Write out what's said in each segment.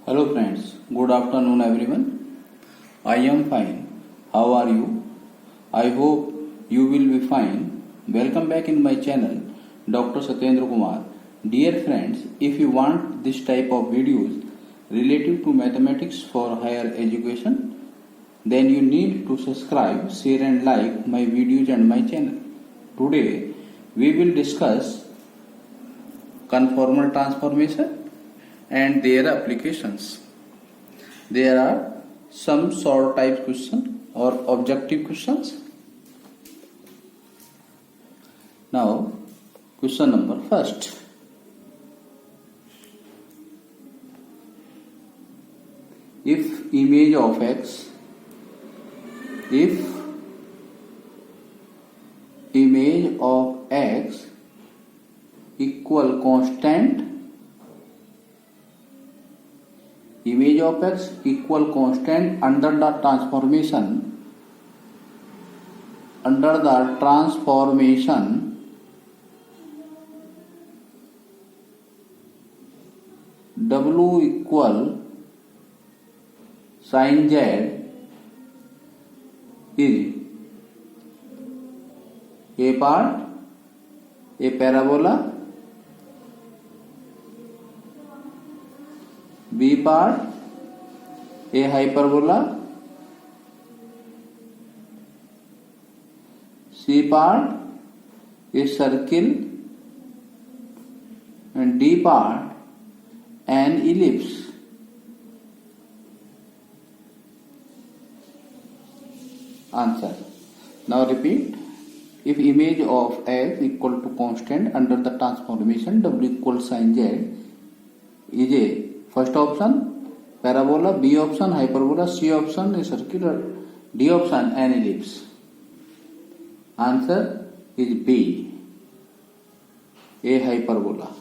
Hello friends, good afternoon everyone. I am fine. How are you? I hope you will be fine. Welcome back in my channel, Dr. Satyendra Kumar. Dear friends, if you want this type of videos related to mathematics for higher education, then you need to subscribe, share and like my videos and my channel. Today we will discuss conformal transformation and their applications. There are some short type question or objective questions. Now, question number first. If image of x equal constant under the transformation W equal sin z is a part a parabola, B part a hyperbola, C part a circle and D part an ellipse. Answer. Now repeat. If image of x equal to constant under the transformation W equal sin z is a first option parabola, B option hyperbola, C option a circular, D option an ellipse. Answer is B, a hyperbola.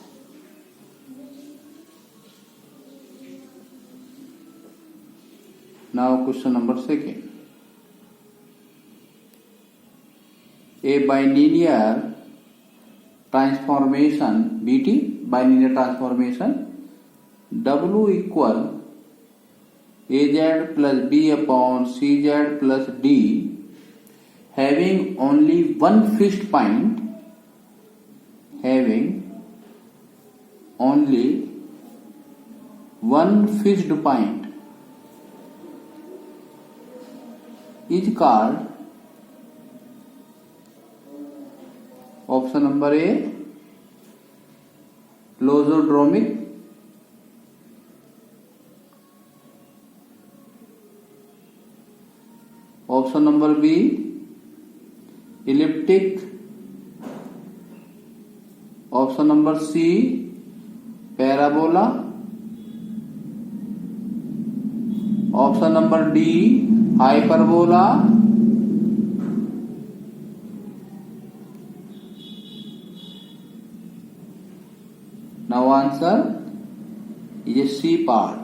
Now question number second. A bilinear transformation BT, bilinear transformation W equal AZ plus B upon CZ plus D having only one fixed point, is called option number A logodromic, option number B elliptic, option number C parabola, option number D hyperbola, now answer is C part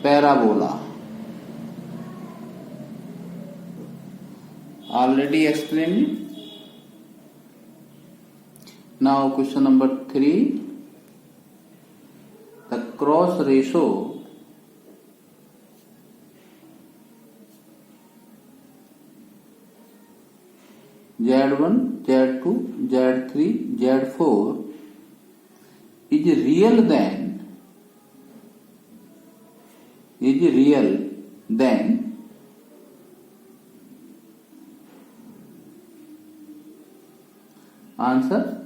parabola. Already explained. Now question number 3. The cross ratio Z1, Z2, Z3, Z4 is real then answer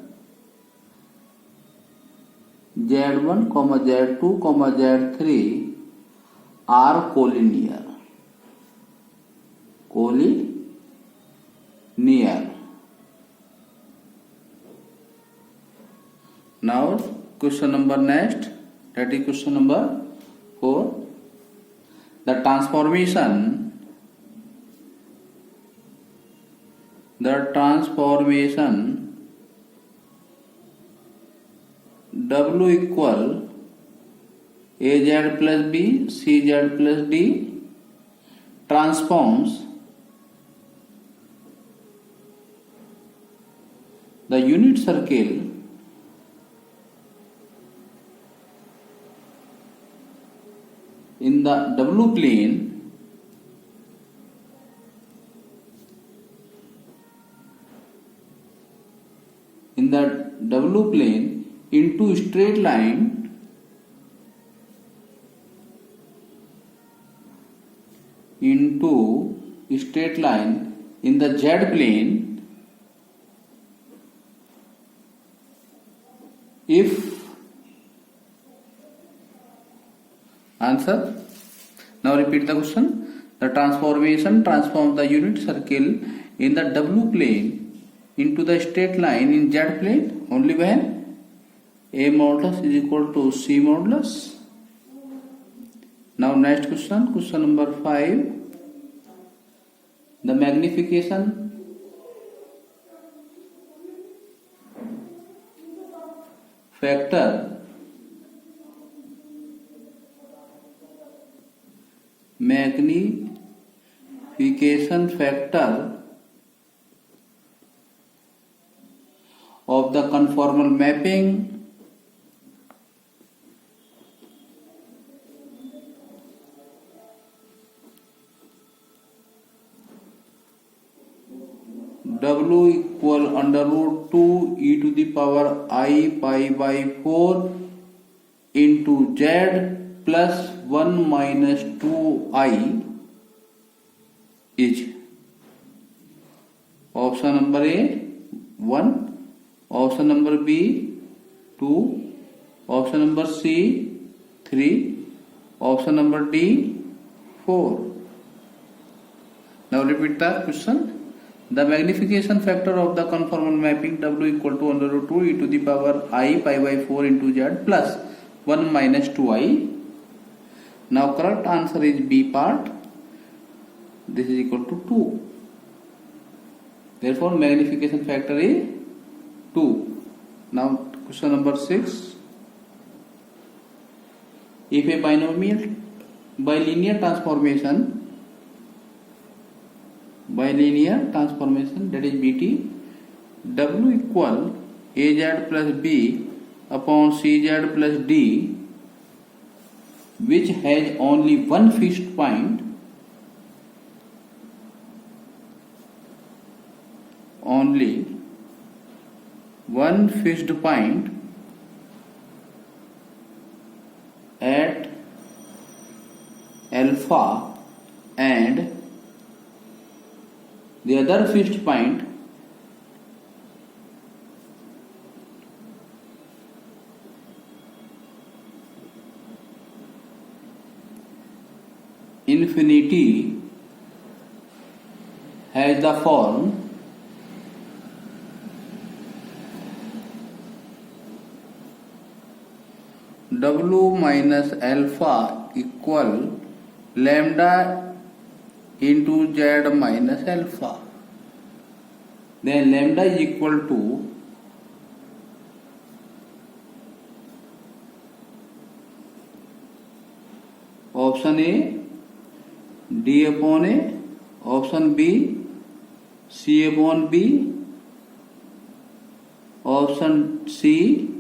Z1, Z2, Z3 are collinear. Now question number next, that is question number 4. The transformation W equal AZ plus B, CZ plus D transforms the unit circle in the W plane into straight line in the Z plane if answer. Now repeat the question. The transform the unit circle in the W plane into the straight line in Z plane only when A modulus is equal to C modulus. Now next question number 5. The magnification factor of the conformal mapping W equal under root 2 e to the power I pi by 4 into Z plus 1 minus 2I is option number A 1, option number B 2, option number C 3, option number D 4. Now repeat the question. The magnification factor of the conformal mapping W equal to under root 2 e to the power I pi by 4 into Z plus 1 minus 2I. Now correct answer is B part. This is equal to 2. Therefore magnification factor is 2. Now question number 6. If a binomial by linear transformation that is BT, W equal AZ plus B upon CZ plus D, which has only one fixed point, at alpha and the other fixed point infinity, has the form W minus alpha equal lambda into Z minus alpha. Then lambda is equal to option A D upon A, option B C upon B, option C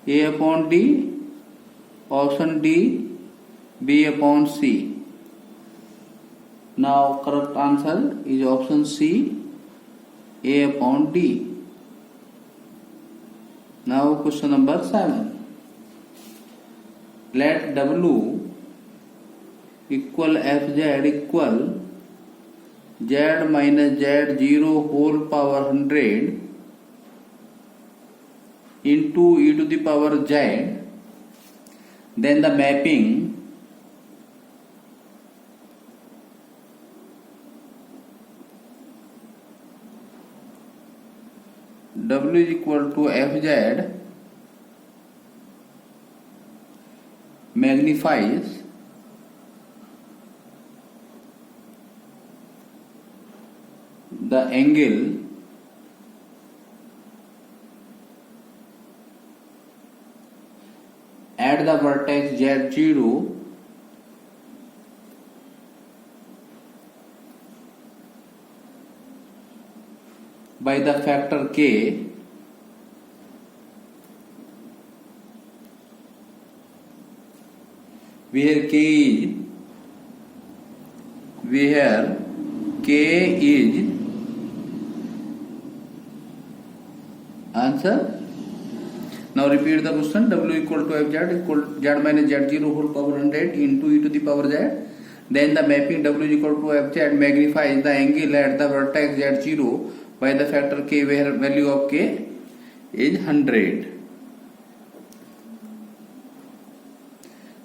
A upon D, option D B upon C. Now correct answer is option C A upon D. Now question number 7. Let W equal Fz equal Z minus Z0 whole power 100 into e to the power Z, then the mapping W is equal to Fz magnifies the angle at the vertex Z0 by the factor K where K is answer. Now repeat the question. W equal to fz equal z minus z0 whole power 100 into e to the power z. Then the mapping W is equal to fz magnifies the angle at the vertex z0 by the factor k, where value of k is 100.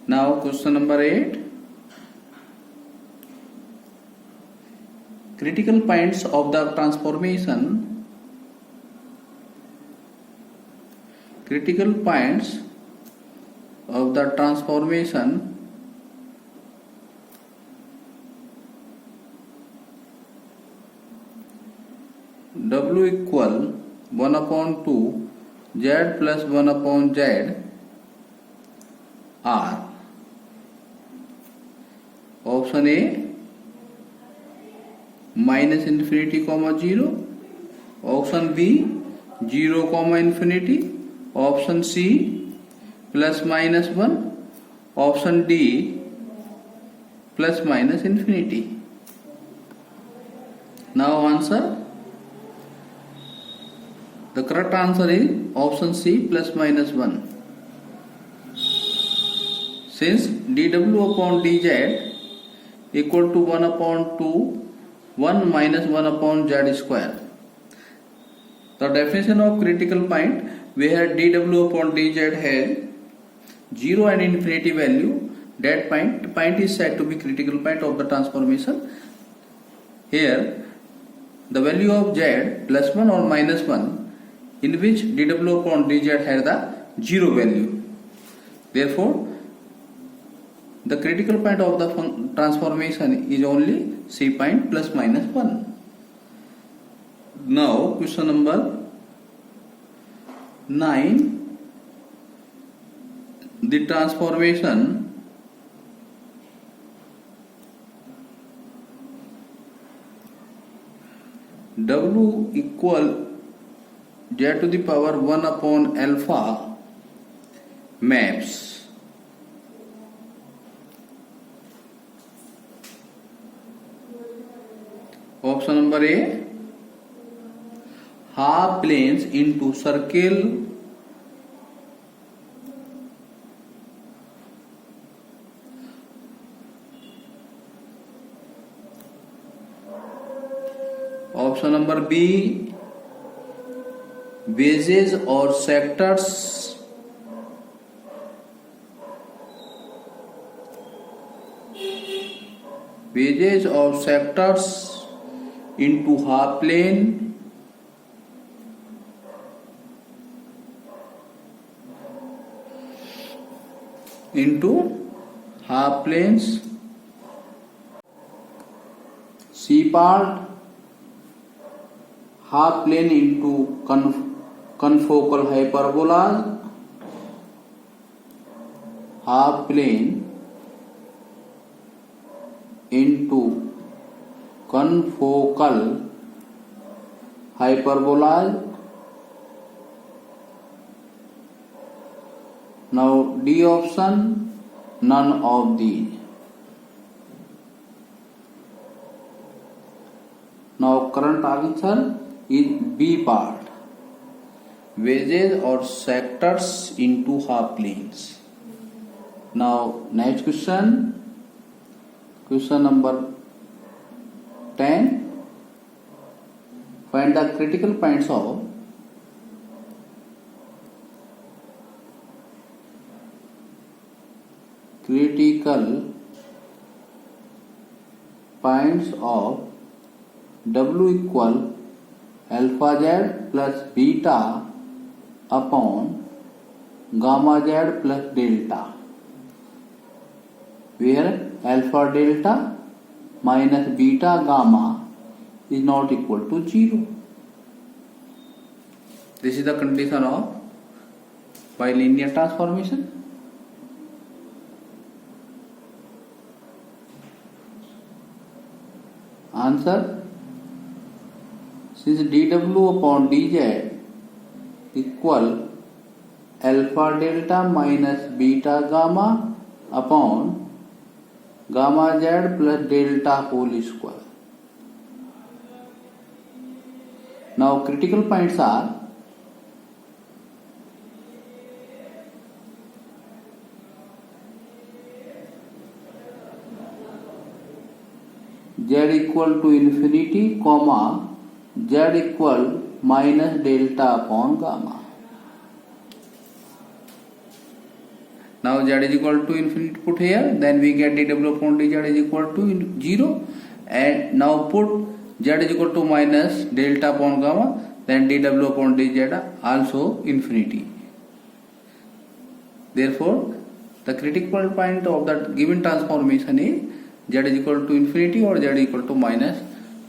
Now question number 8. Critical points of the transformation. Critical points of the transformation W equal 1 upon 2 z plus 1 upon z are option A minus infinity comma 0, option B 0 comma infinity, option C plus minus 1, option D plus minus infinity. Now answer. The correct answer is option C plus minus 1. Since dw upon dz equal to 1 upon 2 1 minus 1 upon z square. The definition of critical point, where dw upon dz has 0 and infinity value, that point is said to be critical point of the transformation. Here the value of z plus 1 or minus 1, in which dw upon dz has the 0 value. Therefore the critical point of the transformation is only C point plus minus 1. Now question number 9. The transformation W equal z to the power 1 upon alpha maps option number A half planes into circle option number B bases or sectors into half plane planes. C part half plane into confocal hyperbolas, half plane into confocal hyperbolas. Now D option, none of these. Now current answer is B part, wedges or sectors into half planes. Now next question number 10. Find the critical points of W equal alpha z plus beta upon gamma z plus delta, where alpha delta minus beta gamma is not equal to 0. This is the condition of bilinear transformation. Answer. Since dw upon dz equal alpha delta minus beta gamma upon gamma z plus delta whole square. Now critical points are z equal to infinity comma z equal minus delta upon gamma. Now z is equal to infinity put here, then we get dw upon dz is equal to 0, and now put z is equal to minus delta upon gamma, then dw upon dz also infinity. Therefore the critical point of that given transformation is z is equal to infinity or z is equal to minus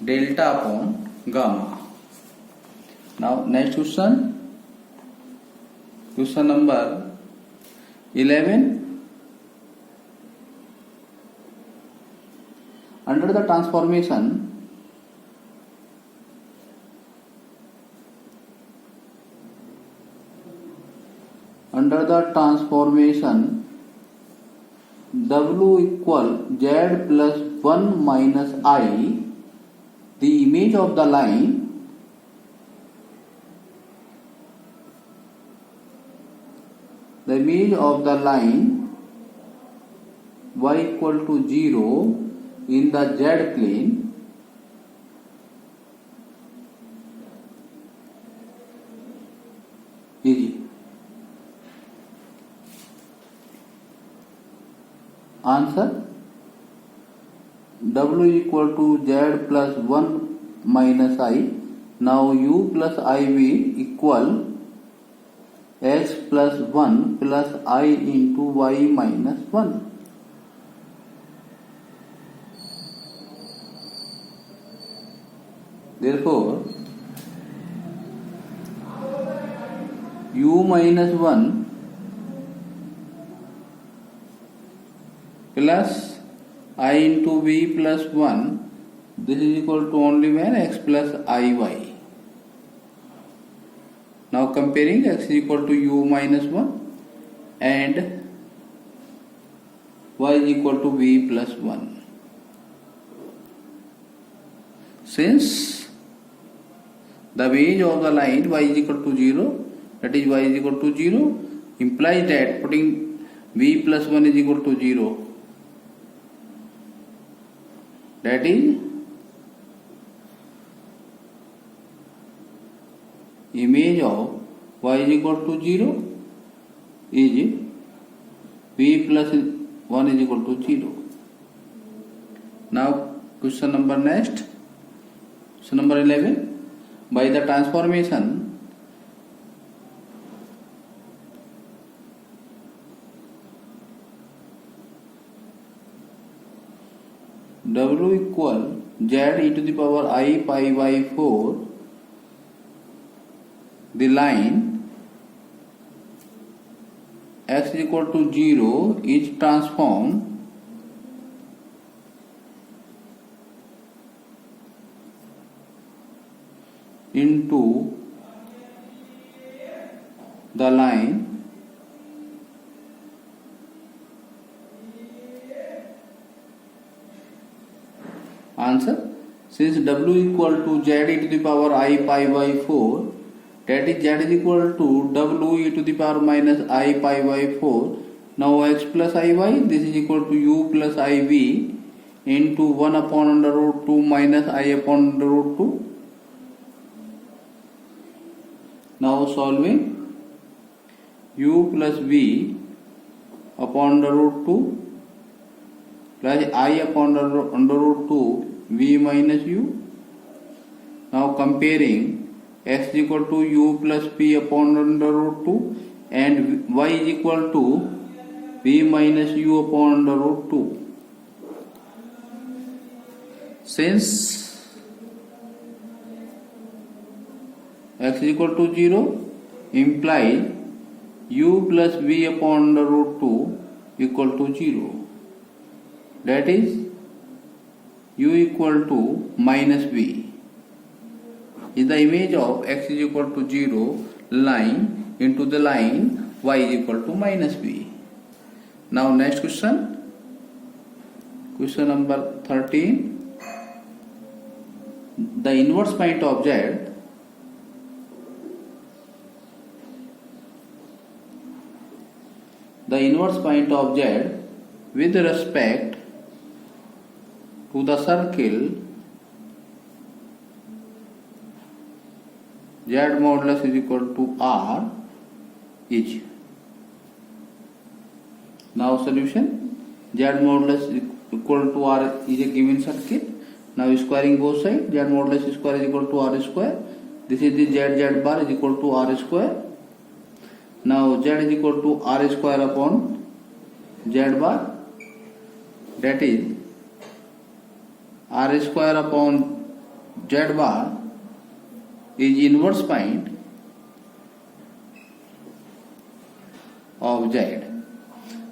delta upon gamma. Now next question number 11. Under the transformation w equal z plus 1 minus I, the image of the line y equal to 0 in the z plane is answer w is equal to z plus 1 minus I. Now u plus iv equal x plus 1 plus I into y minus 1. Therefore u minus 1 plus I into v plus 1, this is equal to only when x plus iy. Now comparing x is equal to u minus 1 and y is equal to v plus 1. Since the image of the line y is equal to 0, that is y is equal to 0, implies that putting v plus 1 is equal to 0, that is image of y is equal to 0 is v plus 1 is equal to 0. Now question number 11. By the transformation w equal z e to the power I pi by 4, the line x is equal to 0 is transformed into the line answer. Since w equal to z e to the power I pi by 4, that is z is equal to w e to the power minus I pi by 4. Now x plus iy, this is equal to u plus iv into 1 upon under root 2 minus I upon under root 2. Now solving, u plus v upon under root 2 plus I upon under root 2 v minus u. Now comparing, x is equal to u plus p upon under root 2 and y is equal to v minus u upon under root 2. Since x is equal to 0 implies u plus v upon under root 2 equal to 0. That is u equal to minus v is the image of x is equal to 0 line into the line y is equal to minus v. Now next question. Question number 13. The inverse point of Z with respect to the circle Z modulus is equal to R is. Now solution. Z modulus is equal to R is a given circle. Now squaring both sides. Z modulus square is equal to R square. This is the Z bar is equal to R square. Now Z is equal to R square upon Z bar. That is R square upon Z bar is inverse point of Z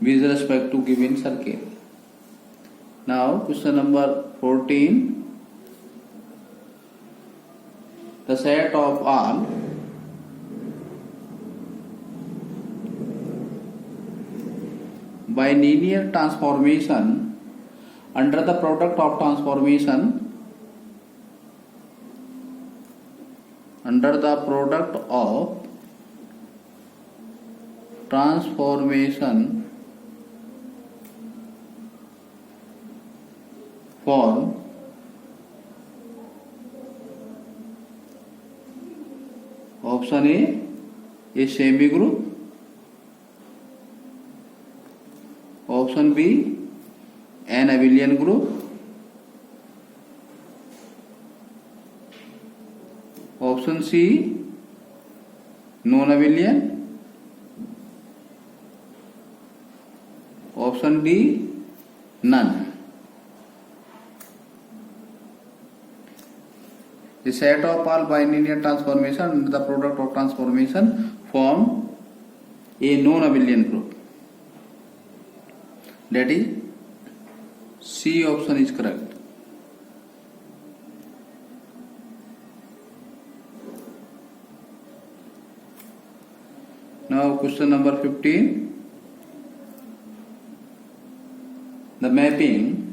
with respect to given circle. Now question number 14. The set of all bilinear transformation under the product of transformation form option A semi group, option B an abelian group, option C non-abelian, option D none. The set of all bilinear transformation under the product of transformation form a non-abelian group. That is C option is correct. Now question number 15. The mapping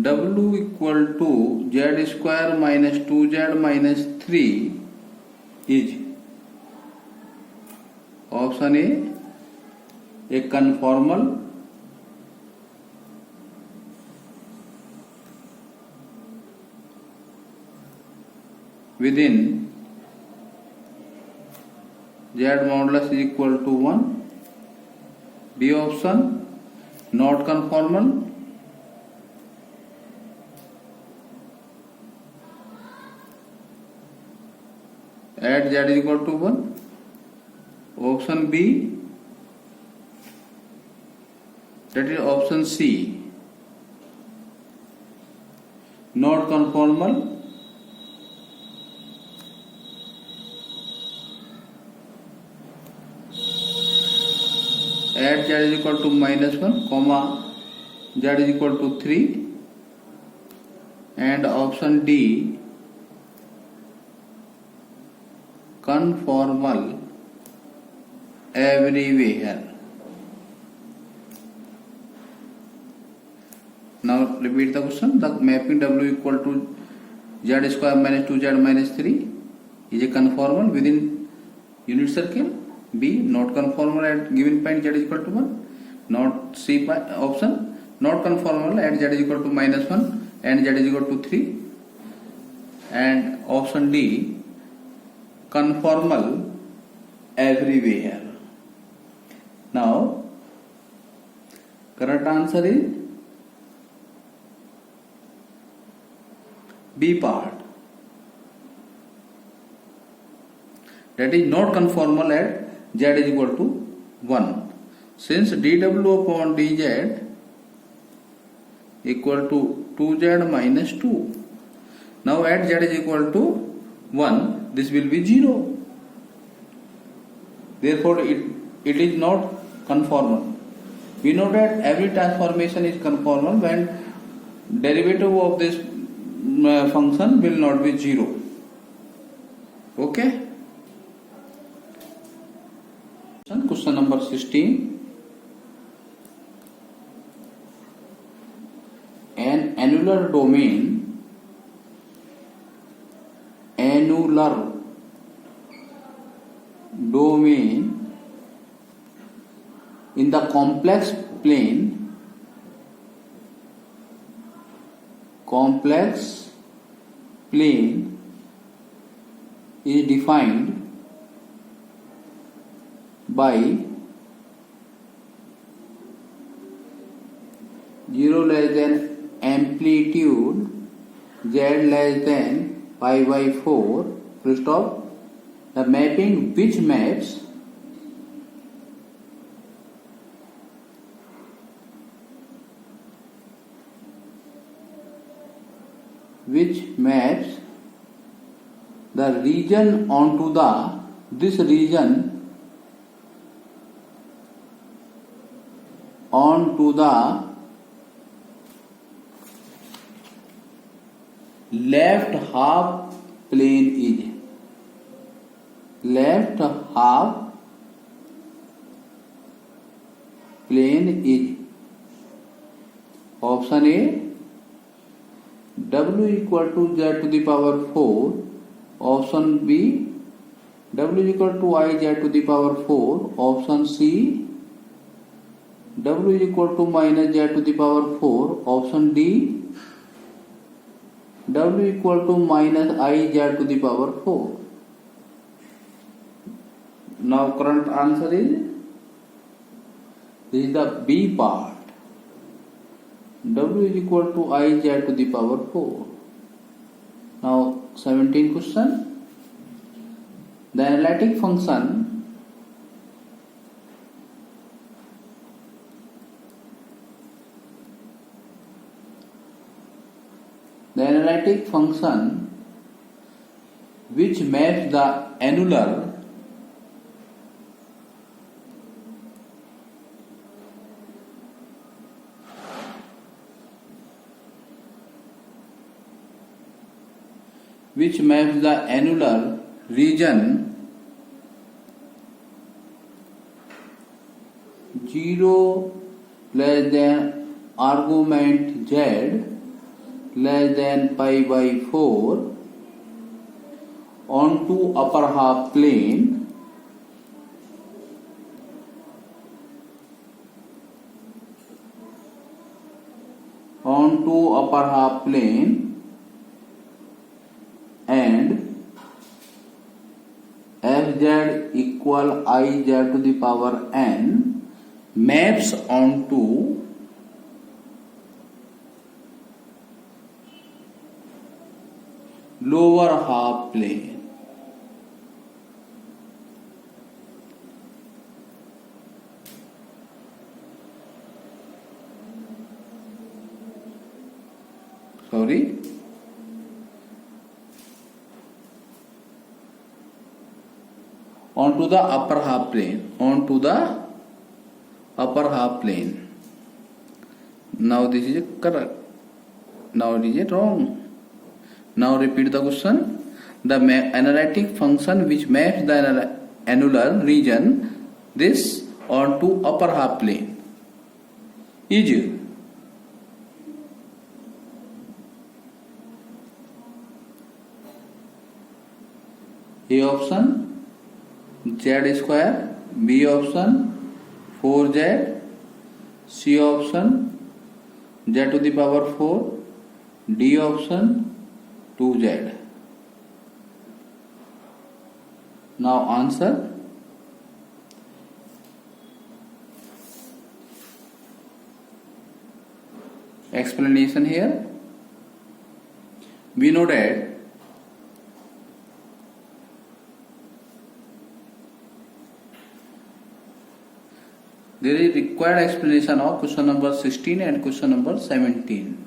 W equal to Z square minus 2Z minus 3 is option A conformal, within Z modulus is equal to 1. B option not conformal, at Z is equal to 1. Option B, that is option C, not conformal, at Z is equal to minus 1, comma Z is equal to 3, and option D, conformal everywhere. Now repeat the question. The mapping W equal to Z square minus 2Z minus 3 is a conformal within unit circle. B not conformal at given point Z is equal to 1. Not C option not conformal at Z is equal to minus 1 and Z is equal to 3. And option D conformal everywhere. Now correct answer is B part, that is not conformal at Z is equal to 1. Since dW upon dZ equal to 2Z minus 2. Now at Z is equal to 1, this will be 0. Therefore it is not conformal. We know that every transformation is conformal when derivative of this function will not be 0. Okay. Question number 16. An annular domain in the complex plane is defined by 0 less than amplitude z less than pi by 4 full stop. The mapping which maps the region onto this region onto the left half plane is option A w equal to z to the power 4, option B w equal to I z to the power 4, option C w equal to minus z to the power 4, option D w equal to minus I z to the power 4. Now current answer is, this is the B part. W is equal to I z to the power 4. Now 17 question. The analytic function which maps the annular region 0 less than argument z less than pi by 4 onto upper half plane and fz equal I z to the power n maps onto lower half plane. Onto the upper half plane. Now this is correct. Now it is wrong. Now repeat the question. The analytic function which maps the annular region this onto upper half plane is A option z square, B option 4z, C option z to the power 4, D option 2z. Now answer. Explanation here. We know that there is required explanation of question number 16 and question number 17.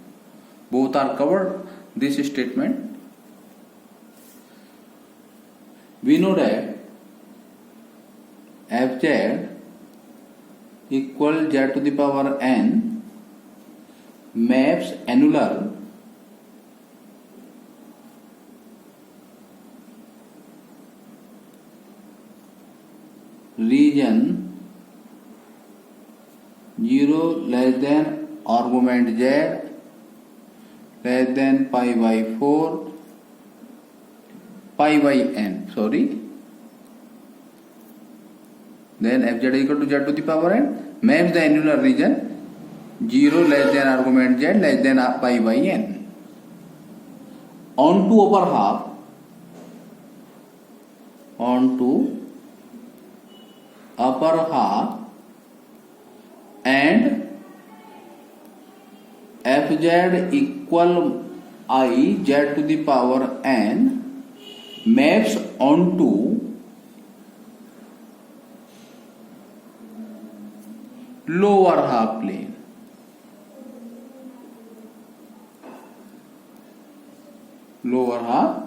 Both are covered this statement. We know that fz equal z to the power n maps region 0 less than argument z less than pi by 4 pi by n, sorry, then fz is equal to z to the power n, maps the annular region 0 less than argument z less than pi by n onto upper half and fz equal I z to the power n maps onto lower half plane. Lower half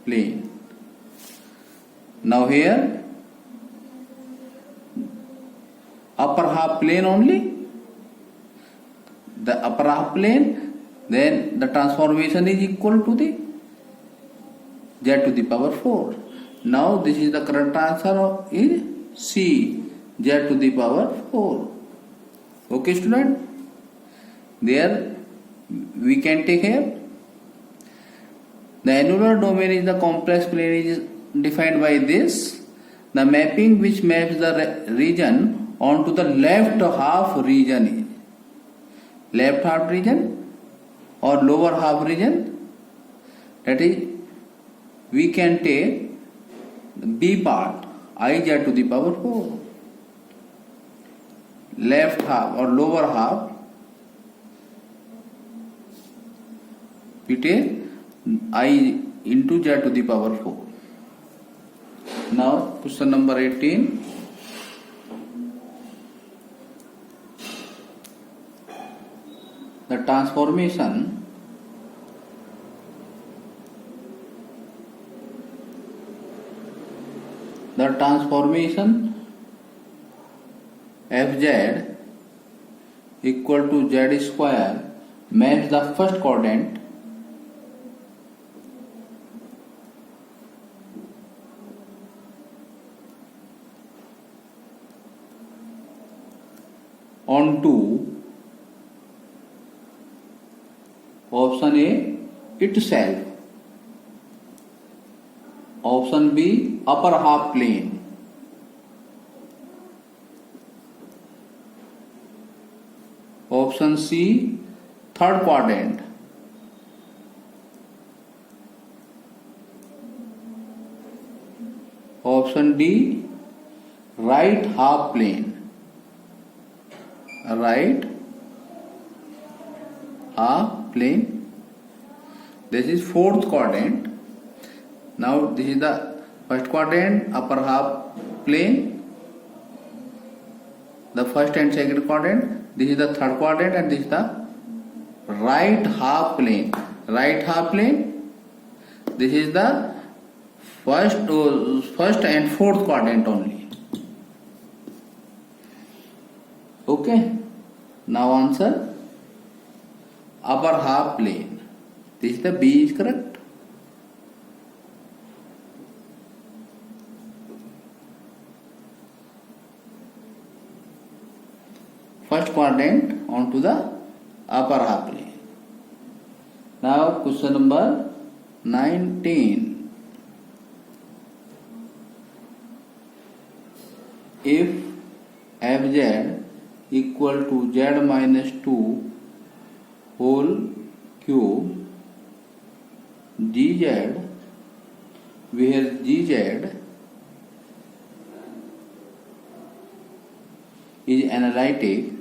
plane. Now here upper half plane only, the upper half plane, then the transformation is equal to the z to the power 4. Now this is the correct answer is C, z to the power 4. Okay student, there we can take here the annular domain is the complex plane is defined by this, the mapping which maps the region onto the left half region is left half region or lower half region, that is we can take the B part I z to the power 4, left half or lower half we take I into z to the power 4. Now question number 18. The transformation fz equal to z square maps the first quadrant onto option A itself, option B upper half plane, option C third quadrant, option D right half plane, right half plane. This is fourth quadrant. Now this is the first quadrant, upper half plane, the first and second quadrant. This is the third quadrant and this is the right half plane. Right half plane, this is the first and fourth quadrant only. Okay, now answer upper half plane. This is the B is correct. First quadrant onto the upper half plane. Now question number 19. If fz equal to z minus 2 whole cube gz, where gz is analytic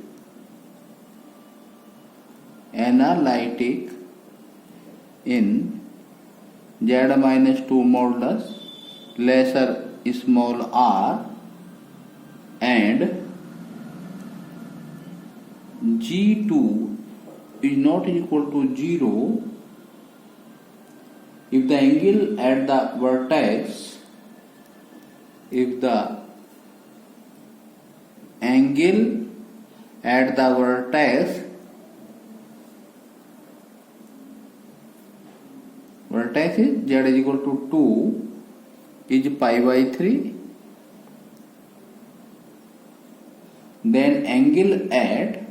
in z minus 2 modulus lesser small r and g2 is not equal to 0 if the angle at the vertex vertex is z is equal to 2 is pi by 3 then angle at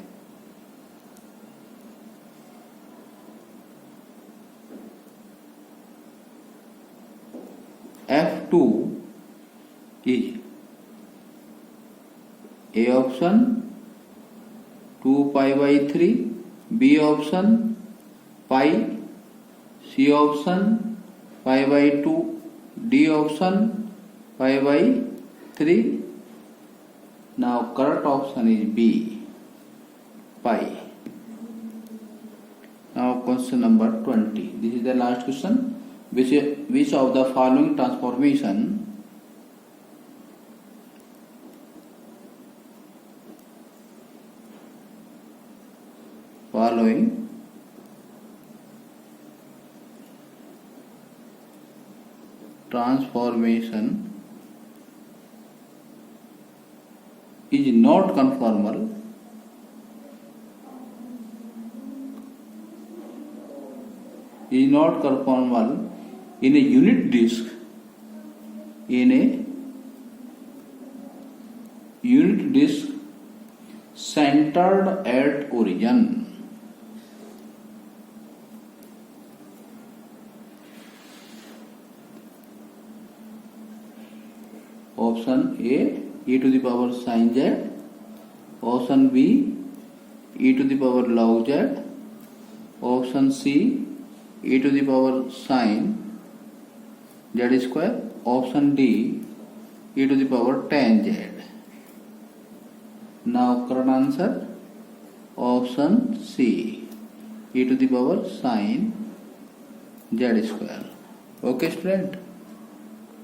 F2 is A option 2 pi by 3, B option pi, C option pi by 2, D option pi by 3. Now correct option is B, pi. Now question number 20. This is the last question. Which of the following transformation is not conformal in a unit disk centered at origin. Option A, e to the power sin z. Option B, e to the power log z. Option C, e to the power sin z square. Option D, e to the power tan z. Now correct answer option C, e to the power sin z square. Okay student.